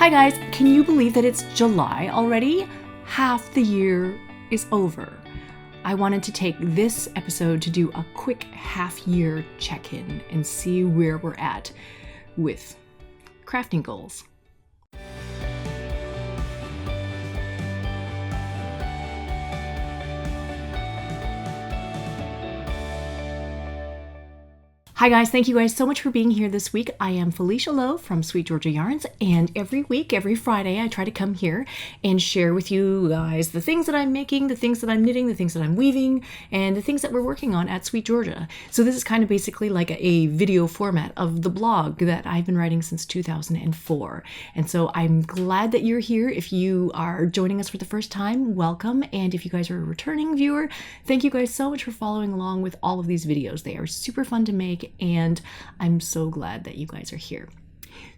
Hi guys, can you believe that it's July already? Half the year is over. I wanted to take this episode to do a quick half-year check-in and see where we're at with crafting goals. Hi guys, thank you guys so much for being here this week. I am Felicia Lowe from SweetGeorgia Yarns, and every week, every Friday, I try to come here and share with you guys the things that I'm making, the things that I'm knitting, the things that I'm weaving, and the things that we're working on at SweetGeorgia. So this is kind of basically like a video format of the blog that I've been writing since 2004. And so I'm glad that you're here. If you are joining us for the first time, welcome. And if you guys are a returning viewer, thank you guys so much for following along with all of these videos. They are super fun to make, and I'm so glad that you guys are here.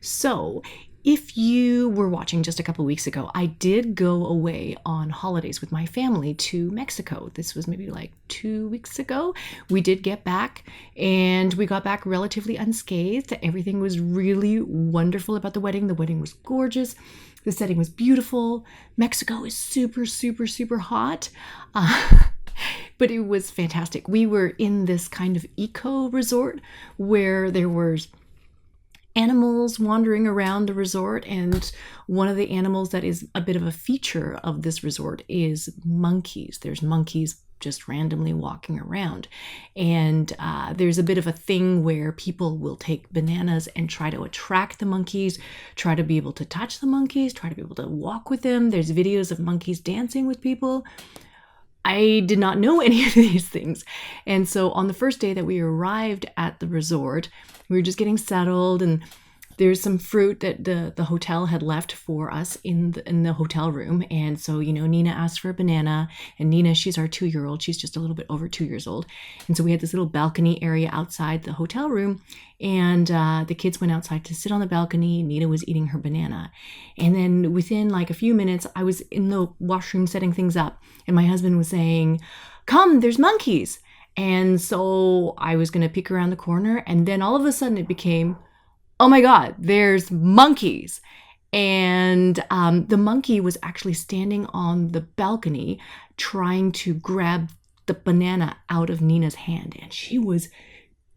So if you were watching just a couple weeks ago, I did go away on holidays with my family to Mexico. This was maybe like 2 weeks ago. We did get back, and we got back relatively unscathed. Everything was really wonderful about the wedding. The wedding was gorgeous. The setting was beautiful. Mexico is super, super, super hot. But it was fantastic. We were in this kind of eco resort where there was animals wandering around the resort, and one of the animals that is a bit of a feature of this resort is monkeys. There's monkeys just randomly walking around, and there's a bit of a thing where people will take bananas and try to attract the monkeys, try to be able to touch the monkeys, try to be able to walk with them. There's videos of monkeys dancing with people. I did not know any of these things. And so on the first day that we arrived at the resort, we were just getting settled, and there's some fruit that the hotel had left for us in the hotel room. And so, Nina asked for a banana, and Nina, she's our 2-year-old. She's just a little bit over 2 years old. And so we had this little balcony area outside the hotel room, and the kids went outside to sit on the balcony. Nina was eating her banana. And then within like a few minutes, I was in the washroom setting things up, and my husband was saying, "Come, there's monkeys." And so I was going to peek around the corner, and then all of a sudden it became, "Oh my God, there's monkeys." And the monkey was actually standing on the balcony trying to grab the banana out of Nina's hand. And she was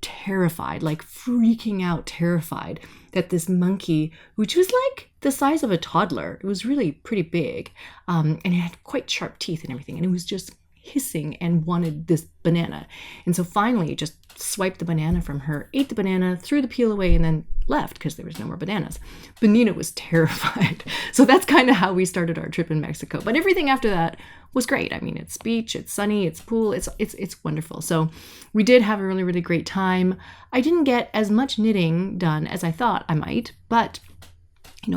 terrified, like freaking out, terrified that this monkey, which was like the size of a toddler, it was really pretty big, and it had quite sharp teeth and everything. And it was just hissing and wanted this banana. And so finally it just swiped the banana from her, ate the banana, threw the peel away, and then left because there was no more bananas. But Nina was terrified. So that's kind of how we started our trip in Mexico. But everything after that was great. I mean, it's beach, it's sunny, it's pool, it's wonderful. So we did have a really, really great time. I didn't get as much knitting done as I thought I might, but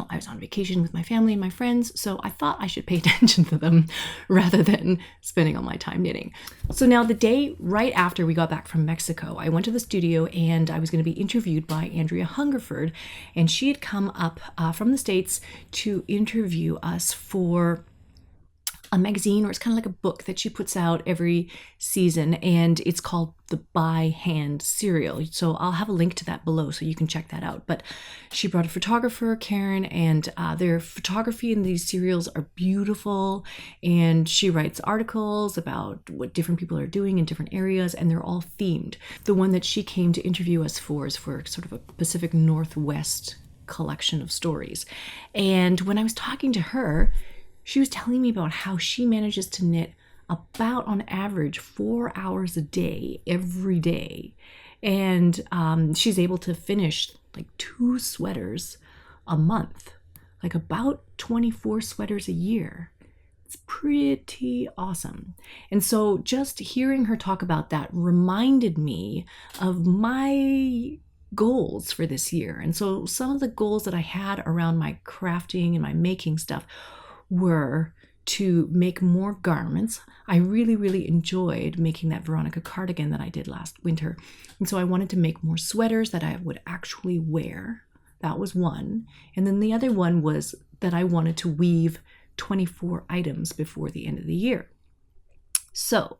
I was on vacation with my family and my friends, so I thought I should pay attention to them rather than spending all my time knitting. So now the day right after we got back from Mexico, I went to the studio and I was going to be interviewed by Andrea Hungerford, and she had come up from the States to interview us for a magazine, or it's kind of like a book that she puts out every season, and it's called the By Hand Serial. So I'll have a link to that below so you can check that out. But she brought a photographer, Karen, and their photography in these serials are beautiful, and she writes articles about what different people are doing in different areas, and they're all themed. The one that she came to interview us for is for sort of a Pacific Northwest collection of stories. And when I was talking to her, she was telling me about how she manages to knit about, on average, 4 hours a day, every day. And she's able to finish like 2 sweaters a month, like about 24 sweaters a year. It's pretty awesome. And so just hearing her talk about that reminded me of my goals for this year. And so some of the goals that I had around my crafting and my making stuff were to make more garments. I really, really enjoyed making that Veronica cardigan that I did last winter. And so I wanted to make more sweaters that I would actually wear. That was one. And then the other one was that I wanted to weave 24 items before the end of the year. So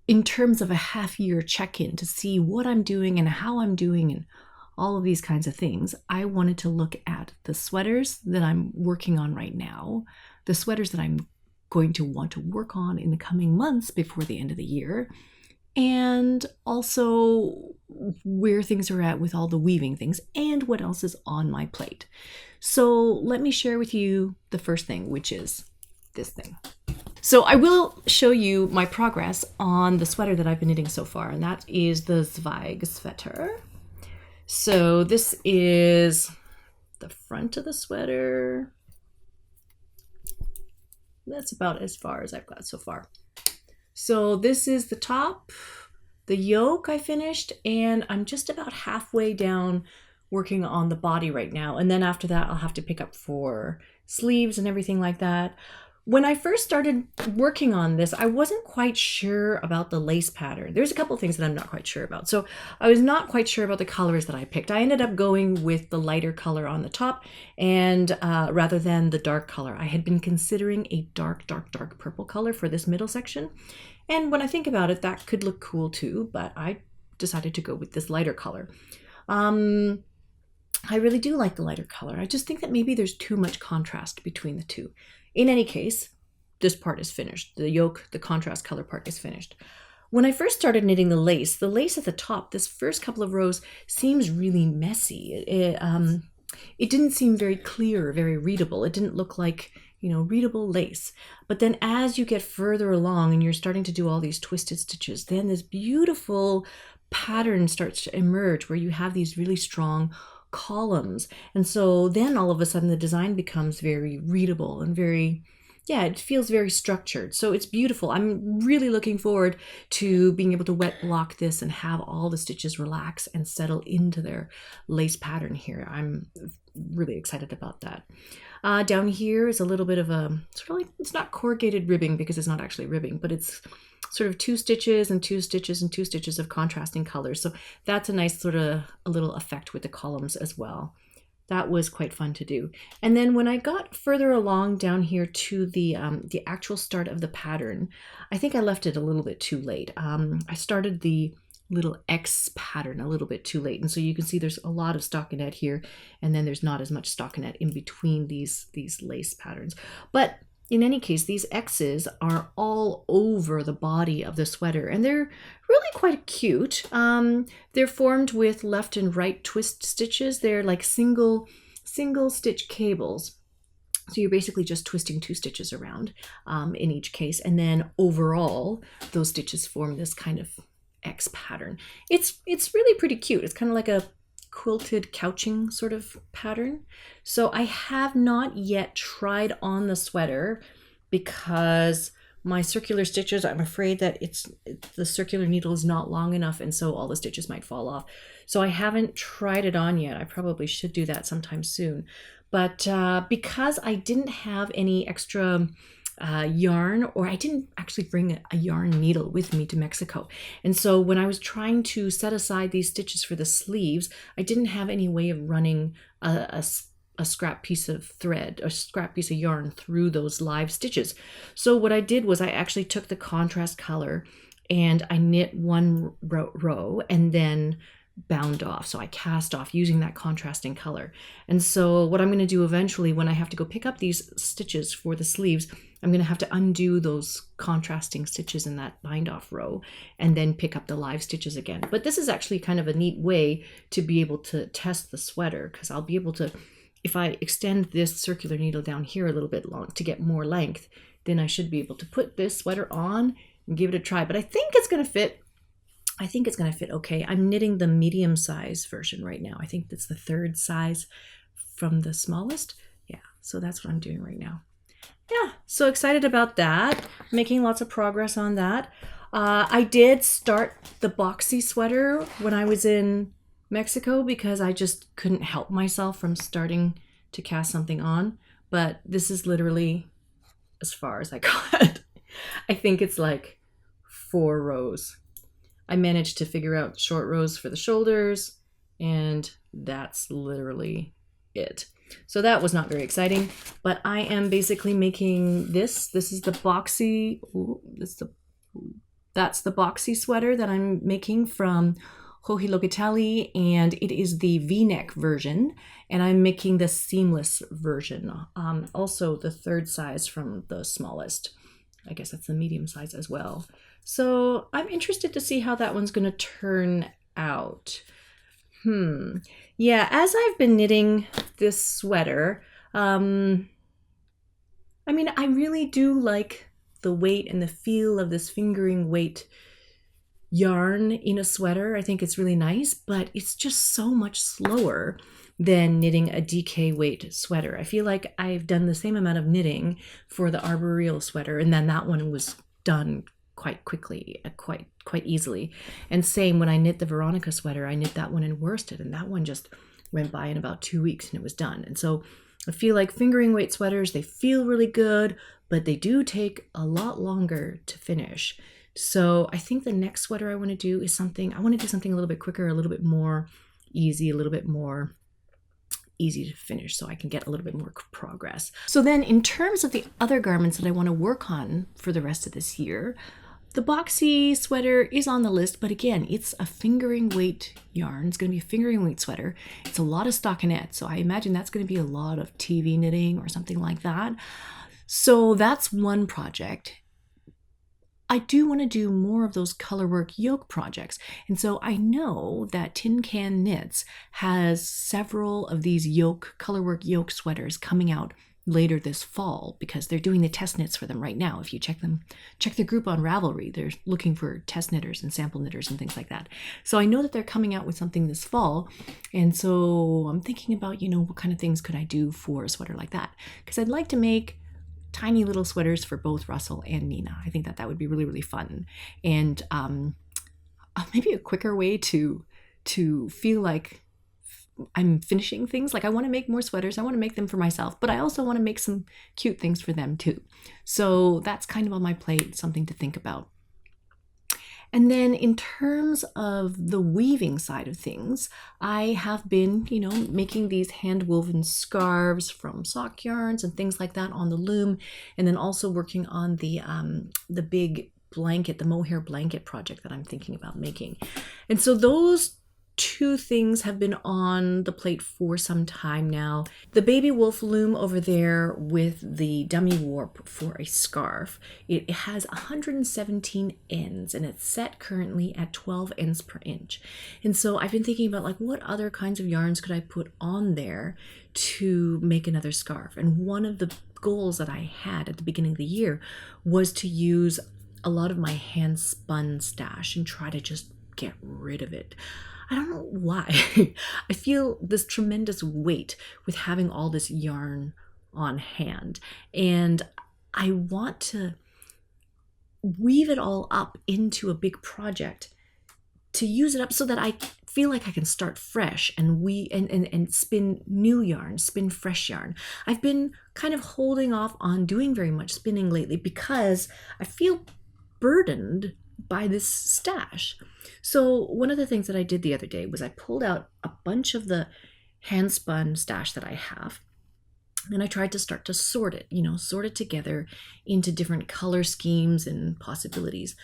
in terms of a half-year check-in to see what I'm doing and how I'm doing and all of these kinds of things, I wanted to look at the sweaters that I'm working on right now, the sweaters that I'm going to want to work on in the coming months before the end of the year, and also where things are at with all the weaving things and what else is on my plate. So let me share with you the first thing, which is this thing. So I will show you my progress on the sweater that I've been knitting so far, and that is the Zweig sweater. So this is the front of the sweater. That's about as far as I've got so far. So this is the top, the yoke I finished, and I'm just about halfway down working on the body right now. And then after that, I'll have to pick up for sleeves and everything like that. When I first started working on this, I wasn't quite sure about the lace pattern. There's a couple of things that I'm not quite sure about. So I was not quite sure about the colors that I picked. I ended up going with the lighter color on the top and rather than the dark color. I had been considering a dark purple color for this middle section. And when I think about it, that could look cool too, but I decided to go with this lighter color. I really do like the lighter color. I just think that maybe there's too much contrast between the two. In any case, this part is finished. The yoke, the contrast color part is finished. When I first started knitting the lace at the top, this first couple of rows seems really messy. It didn't seem very clear, very readable. It didn't look like, readable lace. But then as you get further along and you're starting to do all these twisted stitches, then this beautiful pattern starts to emerge where you have these really strong columns. And so then all of a sudden the design becomes very readable and it feels very structured. So it's beautiful. I'm really looking forward to being able to wet block this and have all the stitches relax and settle into their lace pattern here. I'm really excited about that. Down here is a little bit of it's not corrugated ribbing because it's not actually ribbing, but it's sort of 2 stitches and 2 stitches and 2 stitches of contrasting colors. So that's a nice sort of a little effect with the columns as well. That was quite fun to do. And then when I got further along down here to the actual start of the pattern, I think I left it a little bit too late. I started the little X pattern a little bit too late. And so you can see there's a lot of stockinette here, and then there's not as much stockinette in between these lace patterns. But in any case, these X's are all over the body of the sweater, and they're really quite cute. They're formed with left and right twist stitches. They're like single stitch cables. So you're basically just twisting 2 stitches around in each case. And then overall, those stitches form this kind of X pattern. It's really pretty cute. It's kind of like a quilted couching sort of pattern. So I have not yet tried on the sweater because my circular stitches, I'm afraid that the circular needle is not long enough, and so all the stitches might fall off. So I haven't tried it on yet. I probably should do that sometime soon. But because I didn't have any extra yarn, or I didn't actually bring a yarn needle with me to Mexico. And so when I was trying to set aside these stitches for the sleeves, I didn't have any way of running a scrap piece of thread, a scrap piece of yarn through those live stitches. So what I did was I actually took the contrast color and I knit 1 row and then bound off. So I cast off using that contrasting color. And so what I'm going to do eventually when I have to go pick up these stitches for the sleeves, I'm going to have to undo those contrasting stitches in that bind off row and then pick up the live stitches again. But this is actually kind of a neat way to be able to test the sweater, because I'll be able to, if I extend this circular needle down here a little bit long to get more length, then I should be able to put this sweater on and give it a try. But I think it's going to fit. I think it's going to fit okay. I'm knitting the medium size version right now. I think that's the 3rd size from the smallest. Yeah, so that's what I'm doing right now. Yeah, so excited about that. Making lots of progress on that. I did start the Boxy sweater when I was in Mexico because I just couldn't help myself from starting to cast something on. But this is literally as far as I got. I think it's like 4 rows. I managed to figure out short rows for the shoulders, and that's literally it. So that was not very exciting, but I am basically making this. This is the Boxy, that's the Boxy sweater that I'm making from Hohi Locatelli, and it is the V-neck version, and I'm making the seamless version. Also the third size from the smallest. I guess that's the medium size as well. So I'm interested to see how that one's going to turn out. Yeah, as I've been knitting this sweater, I mean, I really do like the weight and the feel of this fingering weight yarn in a sweater. I think it's really nice, but it's just so much slower than knitting a DK weight sweater. I feel like I've done the same amount of knitting for the arboreal sweater, and then that one was done quite quickly, quite easily. And same when I knit the Veronica sweater, I knit that one in worsted, and that one just went by in about 2 weeks and it was done. And so I feel like fingering weight sweaters, they feel really good, but they do take a lot longer to finish. So I think the next sweater I want to do is something, I want to do something a little bit quicker, a little bit more easy, a little bit more easy to finish, so I can get a little bit more progress. So then in terms of the other garments that I want to work on for the rest of this year, the Boxy Sweater is on the list, but again, it's a fingering weight yarn. It's going to be a fingering weight sweater. It's a lot of stockinette, so I imagine that's going to be a lot of TV knitting or something like that. So that's one project. I do want to do more of those colorwork yoke projects. And so I know that Tin Can Knits has several of these colorwork yoke sweaters coming out later this fall, because they're doing the test knits for them right now. If you check the group on Ravelry, they're looking for test knitters and sample knitters and things like that. So I know that they're coming out with something this fall. And so I'm thinking about, what kind of things could I do for a sweater like that? Because I'd like to make tiny little sweaters for both Russell and Nina. I think that would be really, really fun. And maybe a quicker way to feel like I'm finishing things. Like, I want to make more sweaters. I want to make them for myself, but I also want to make some cute things for them too. So that's kind of on my plate, something to think about. And then in terms of the weaving side of things, I have been, making these hand-woven scarves from sock yarns and things like that on the loom, and then also working on the big blanket, the mohair blanket project that I'm thinking about making. And so those two things have been on the plate for some time now. The baby wolf loom over there with the dummy warp for a scarf, it has 117 ends and it's set currently at 12 ends per inch. And so I've been thinking about, like, what other kinds of yarns could I put on there to make another scarf? And one of the goals that I had at the beginning of the year was to use a lot of my hand spun stash and try to just get rid of it. I don't know why. I feel this tremendous weight with having all this yarn on hand. And I want to weave it all up into a big project to use it up so that I feel like I can start fresh and spin new yarn, spin fresh yarn. I've been kind of holding off on doing very much spinning lately because I feel burdened by this stash. So one of the things that I did the other day was I pulled out a bunch of the hand spun stash that I have, and I tried to start to sort it together into different color schemes and possibilities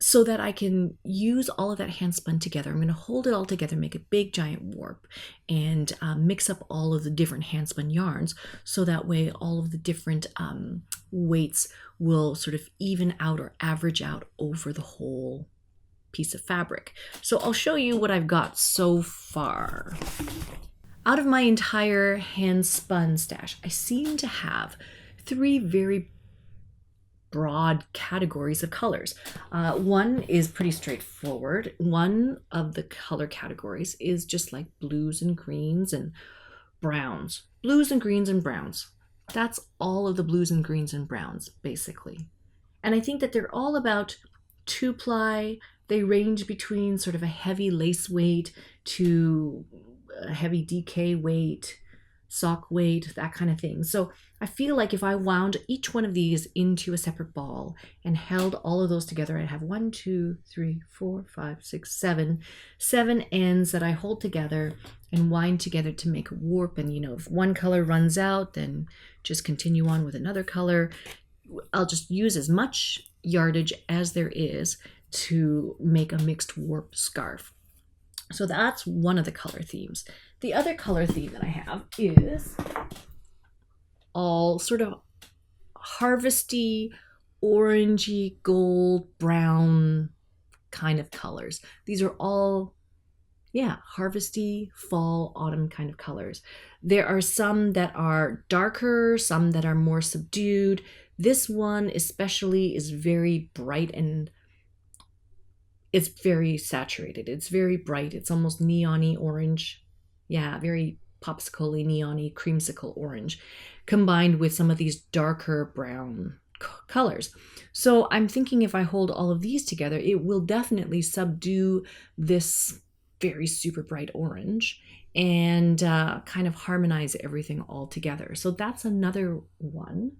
so that I can use all of that hand spun together. I'm going to hold it all together, make a big giant warp, and mix up all of the different hand spun yarns, so that way all of the different weights will sort of even out or average out over the whole piece of fabric. So I'll show you what I've got so far. Out of my entire hand spun stash, I seem to have 3 very broad categories of colors. One is pretty straightforward. One of the color categories is just like blues and greens and browns. Blues and greens and browns. That's all of the blues and greens and browns, basically. And I think that they're all about 2-ply. They range between sort of a heavy lace weight to a heavy DK weight, sock weight, that kind of thing. So I feel like if I wound each one of these into a separate ball and held all of those together, I'd have 1, 2, 3, 4, 5, 6, 7 ends that I hold together and wind together to make a warp. And if one color runs out, then just continue on with another color. I'll just use as much yardage as there is to make a mixed warp scarf. So that's one of the color themes. The other color theme that I have is all sort of harvesty, orangey, gold, brown kind of colors. These are all, yeah, harvesty, fall, autumn kind of colors. There are some that are darker, some that are more subdued. This one especially is very bright and it's very saturated. It's very bright. It's almost neon-y orange. Yeah, very popsicle-y, neon-y, creamsicle orange, combined with some of these darker brown colors. So I'm thinking if I hold all of these together, it will definitely subdue this very super bright orange and kind of harmonize everything all together. So that's another one.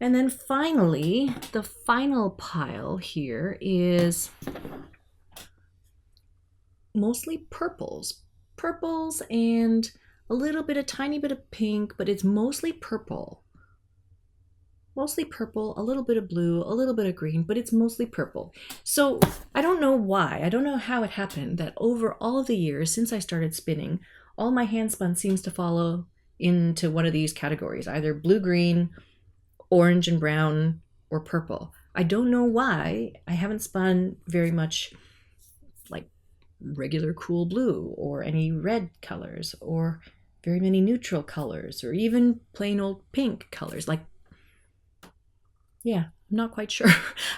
And then finally, the final pile here is mostly purples. Purples and a little bit, a tiny bit of pink, but it's mostly purple. Mostly purple, a little bit of blue, a little bit of green, but it's mostly purple. So I don't know why, I don't know how it happened that over all of the years since I started spinning, all my handspun seems to follow into one of these categories, either blue-green, orange and brown, or purple. I don't know why. I haven't spun very much like regular cool blue or any red colors or very many neutral colors or even plain old pink colors. Like, yeah, I'm not quite sure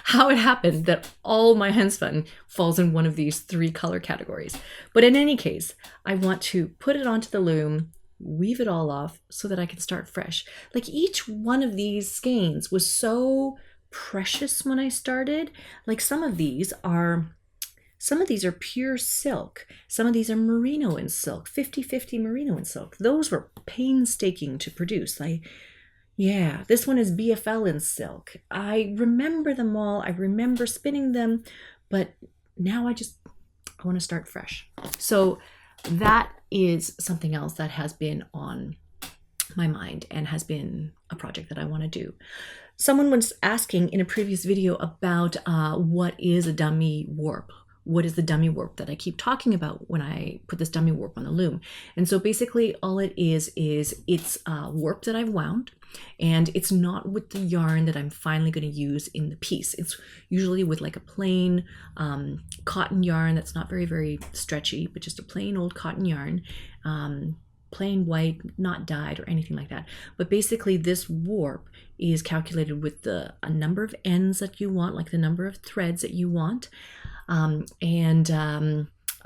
how it happened that all my handspun falls in one of these three color categories. But in any case, I want to put it onto the loom, weave it all off so that I can start fresh. Like each one of these skeins was so precious when I started. Like some of these are pure silk. Some of these are merino and silk, 50-50 merino and silk. Those were painstaking to produce. Yeah, this one is BFL in silk. I remember them all. I remember spinning them, but now I want to start fresh. So that is something else that has been on my mind and has been a project that I want to do. Someone was asking in a previous video about what is a dummy warp. What is the dummy warp that I keep talking about when I put this dummy warp on the loom? And so basically all it is it's a warp that I've wound, and it's not with the yarn that I'm finally going to use in the piece. It's usually with like a plain cotton yarn that's not very, very stretchy, but just a plain old cotton yarn, plain white, not dyed or anything like that. But basically this warp is calculated with a number of ends that you want, like the number of threads that you want.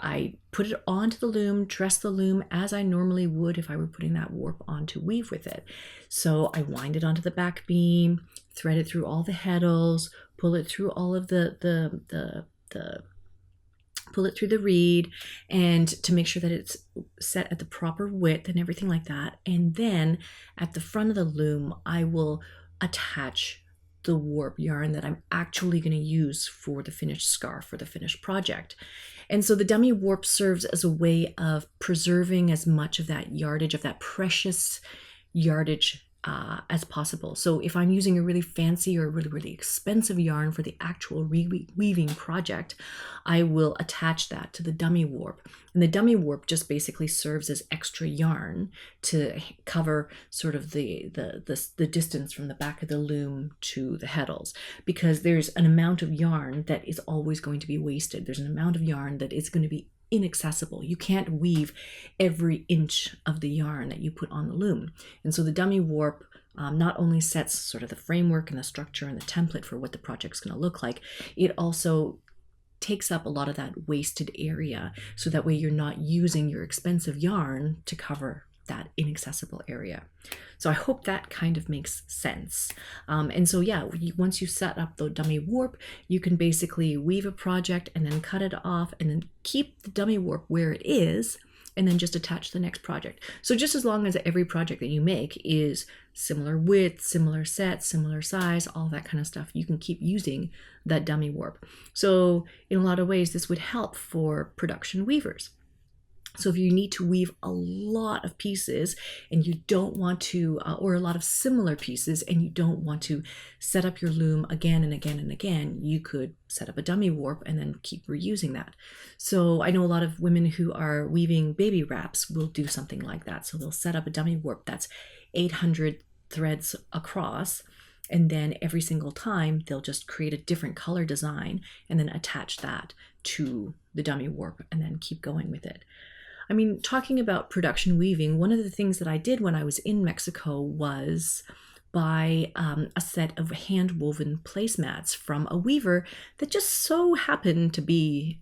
I put it onto the loom, dress the loom as I normally would if I were putting that warp on to weave with it. So I wind it onto the back beam, thread it through all the heddles, pull it through all of pull it through the reed, and to make sure that it's set at the proper width and everything like that. And then at the front of the loom, I will attach the warp yarn that I'm actually going to use for the finished scarf, for the finished project. And so the dummy warp serves as a way of preserving as much of that yardage, of that precious yardage as possible. So if I'm using a really fancy or really, really expensive yarn for the actual weaving project, I will attach that to the dummy warp. And the dummy warp just basically serves as extra yarn to cover sort of the distance from the back of the loom to the heddles, because there's an amount of yarn that is always going to be wasted. There's an amount of yarn that is going to be inaccessible. You can't weave every inch of the yarn that you put on the loom. And so the dummy warp not only sets sort of the framework and the structure and the template for what the project's going to look like, it also takes up a lot of that wasted area, so that way you're not using your expensive yarn to cover that inaccessible area. So I hope that kind of makes sense. And so yeah, once you set up the dummy warp, you can basically weave a project and then cut it off and then keep the dummy warp where it is, and then just attach the next project. So just as long as every project that you make is similar width, similar set, similar size, all that kind of stuff, you can keep using that dummy warp. So in a lot of ways, this would help for production weavers. So if you need to weave a lot of pieces and you don't want to, or a lot of similar pieces, and you don't want to set up your loom again and again and again, you could set up a dummy warp and then keep reusing that. So I know a lot of women who are weaving baby wraps will do something like that. So they'll set up a dummy warp that's 800 threads across, and then every single time they'll just create a different color design and then attach that to the dummy warp and then keep going with it. I mean, talking about production weaving, one of the things that I did when I was in Mexico was buy a set of hand-woven placemats from a weaver that just so happened to be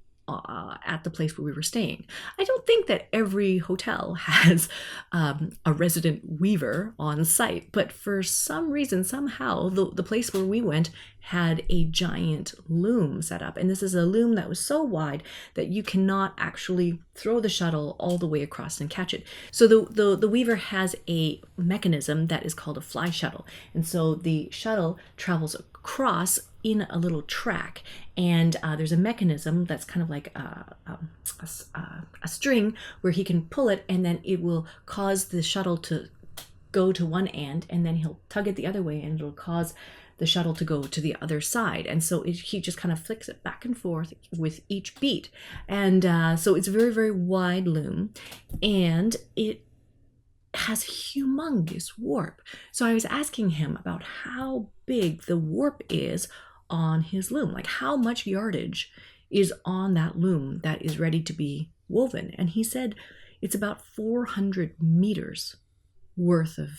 at the place where we were staying. I don't think that every hotel has a resident weaver on site, but for some reason, somehow, the place where we went had a giant loom set up. And this is a loom that was so wide that you cannot actually throw the shuttle all the way across and catch it. So the weaver has a mechanism that is called a fly shuttle. And so the shuttle travels across in a little track, and there's a mechanism that's kind of like a string where he can pull it, and then it will cause the shuttle to go to one end, and then he'll tug it the other way, and it'll cause the shuttle to go to the other side. And so he just kind of flicks it back and forth with each beat. And so it's a very, very wide loom, and it has humongous warp. So I was asking him about how big the warp is on his loom, like how much yardage is on that loom that is ready to be woven. And he said it's about 400 meters worth of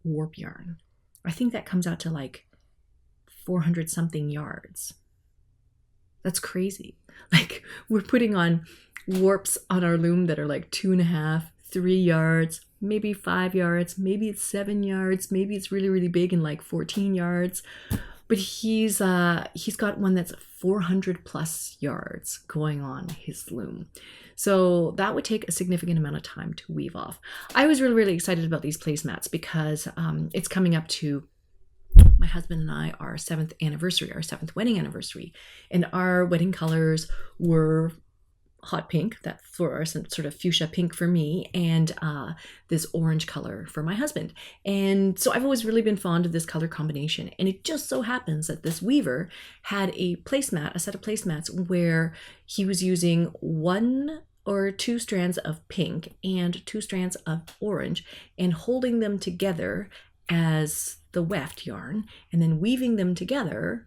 warp yarn. I think that comes out to like 400 something yards. That's crazy. Like, we're putting on warps on our loom that are like 2.5, 3 yards, maybe 5 yards, maybe it's 7 yards, maybe it's really, really big and like 14 yards. But he's got one that's 400 plus yards going on his loom. So that would take a significant amount of time to weave off. I was really, really excited about these placemats because it's coming up to my husband and I, our 7th anniversary, our 7th wedding anniversary. And our wedding colors were hot pink, that fluorescent sort of fuchsia pink for me, and this orange color for my husband. And so I've always really been fond of this color combination. And it just so happens that this weaver had a placemat, a set of placemats where he was using 1 or 2 strands of pink and 2 strands of orange and holding them together as the weft yarn and then weaving them together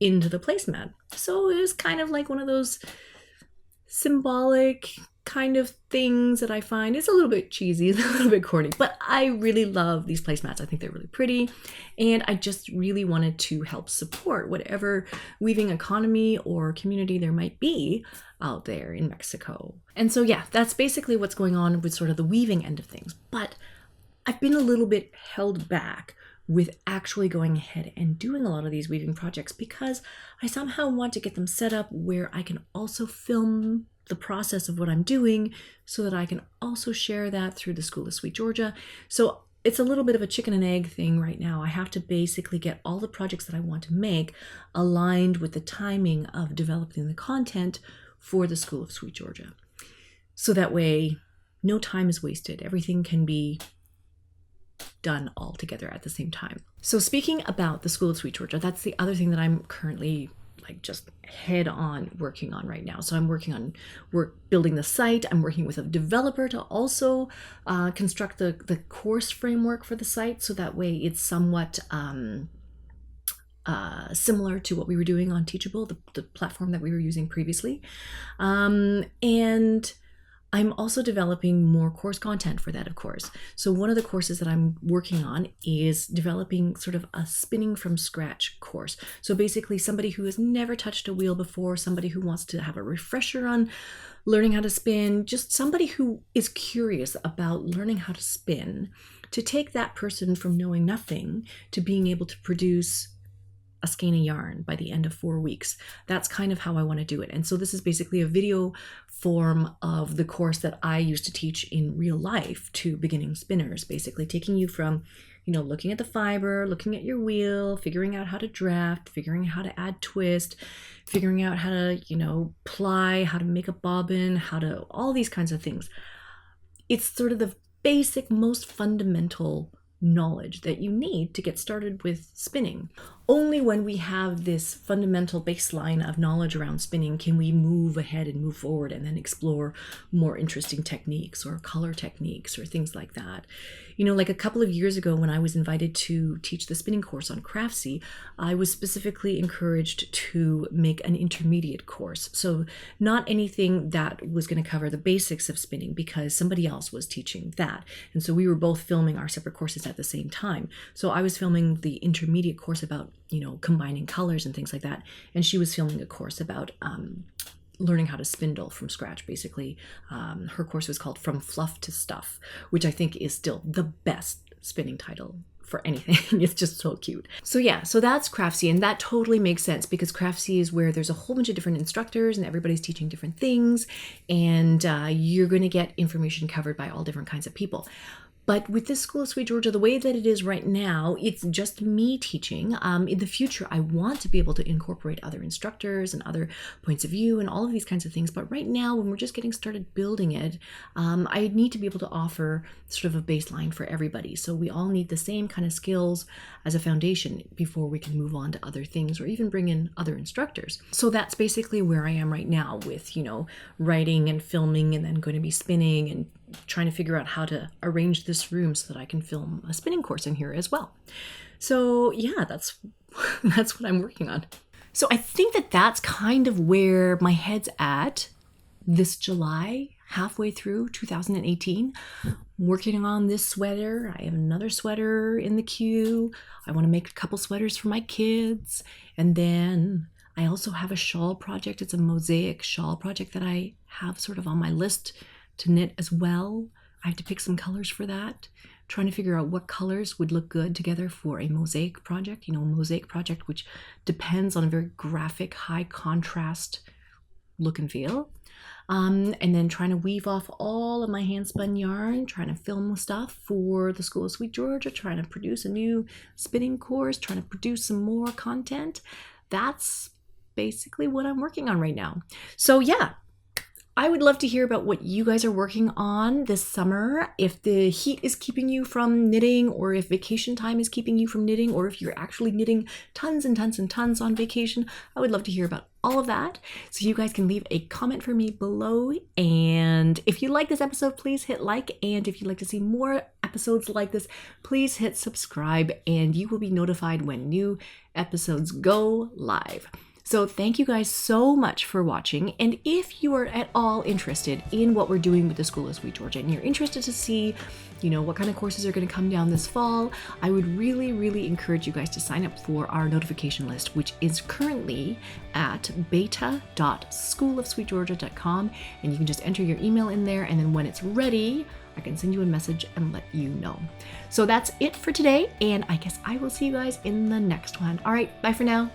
into the placemat. So it was kind of like one of those symbolic kind of things that I find is a little bit cheesy, a little bit corny, but I really love these placemats. I think they're really pretty, and I just really wanted to help support whatever weaving economy or community there might be out there in Mexico. And so yeah, that's basically what's going on with sort of the weaving end of things. But I've been a little bit held back with actually going ahead and doing a lot of these weaving projects because I somehow want to get them set up where I can also film the process of what I'm doing so that I can also share that through the School of SweetGeorgia. So it's a little bit of a chicken and egg thing right now. I have to basically get all the projects that I want to make aligned with the timing of developing the content for the School of SweetGeorgia. So that way, no time is wasted. Everything can be done all together at the same time. So speaking about the School of SweetGeorgia, that's the other thing that I'm currently like just head on working on right now. So I'm working on building the site. I'm working with a developer to also construct the course framework for the site, so that way it's somewhat similar to what we were doing on Teachable, the platform that we were using previously. And I'm also developing more course content for that, of course. So one of the courses that I'm working on is developing sort of a spinning from scratch course. So basically somebody who has never touched a wheel before, somebody who wants to have a refresher on learning how to spin, just somebody who is curious about learning how to spin, to take that person from knowing nothing to being able to produce a skein of yarn by the end of 4 weeks. That's kind of how I want to do it. And so this is basically a video form of the course that I used to teach in real life to beginning spinners, basically taking you from looking at the fiber, looking at your wheel, figuring out how to draft, figuring out how to add twist, figuring out how to, ply, how to make a bobbin, all these kinds of things. It's sort of the basic, most fundamental knowledge that you need to get started with spinning. Only when we have this fundamental baseline of knowledge around spinning can we move ahead and move forward and then explore more interesting techniques or color techniques or things like that. Like a couple of years ago when I was invited to teach the spinning course on Craftsy, I was specifically encouraged to make an intermediate course. So not anything that was going to cover the basics of spinning because somebody else was teaching that. And so we were both filming our separate courses at the same time. So I was filming the intermediate course about combining colors and things like that. And she was filming a course about learning how to spindle from scratch, basically. Her course was called From Fluff to Stuff, which I think is still the best spinning title for anything. It's just so cute. So that's Craftsy, and that totally makes sense because Craftsy is where there's a whole bunch of different instructors and everybody's teaching different things, and you're going to get information covered by all different kinds of people. But with this School of SweetGeorgia, the way that it is right now, it's just me teaching. In the future, I want to be able to incorporate other instructors and other points of view and all of these kinds of things. But right now, when we're just getting started building it, I need to be able to offer sort of a baseline for everybody. So we all need the same kind of skills as a foundation before we can move on to other things or even bring in other instructors. So that's basically where I am right now with, writing and filming and then going to be spinning and trying to figure out how to arrange this room so that I can film a spinning course in here as well. So that's what I'm working on. So I think that's kind of where my head's at this July, halfway through 2018. Working on this sweater. I have another sweater in the queue. I want to make a couple sweaters for my kids. And then I also have a shawl project. It's a mosaic shawl project that I have sort of on my list to knit as well. I have to pick some colors for that. Trying to figure out what colors would look good together for a mosaic project. A mosaic project which depends on a very graphic, high contrast look and feel. And then trying to weave off all of my handspun yarn, trying to film stuff for the School of SweetGeorgia, trying to produce a new spinning course, trying to produce some more content. That's basically what I'm working on right now. So I would love to hear about what you guys are working on this summer. If the heat is keeping you from knitting, or if vacation time is keeping you from knitting, or if you're actually knitting tons and tons and tons on vacation, I would love to hear about all of that. So you guys can leave a comment for me below. And if you like this episode, please hit like. And if you'd like to see more episodes like this, please hit subscribe and you will be notified when new episodes go live. So thank you guys so much for watching. And if you are at all interested in what we're doing with the School of SweetGeorgia and you're interested to see, what kind of courses are going to come down this fall, I would really, really encourage you guys to sign up for our notification list, which is currently at beta.schoolofsweetgeorgia.com. And you can just enter your email in there. And then when it's ready, I can send you a message and let you know. So that's it for today. And I guess I will see you guys in the next one. All right, bye for now.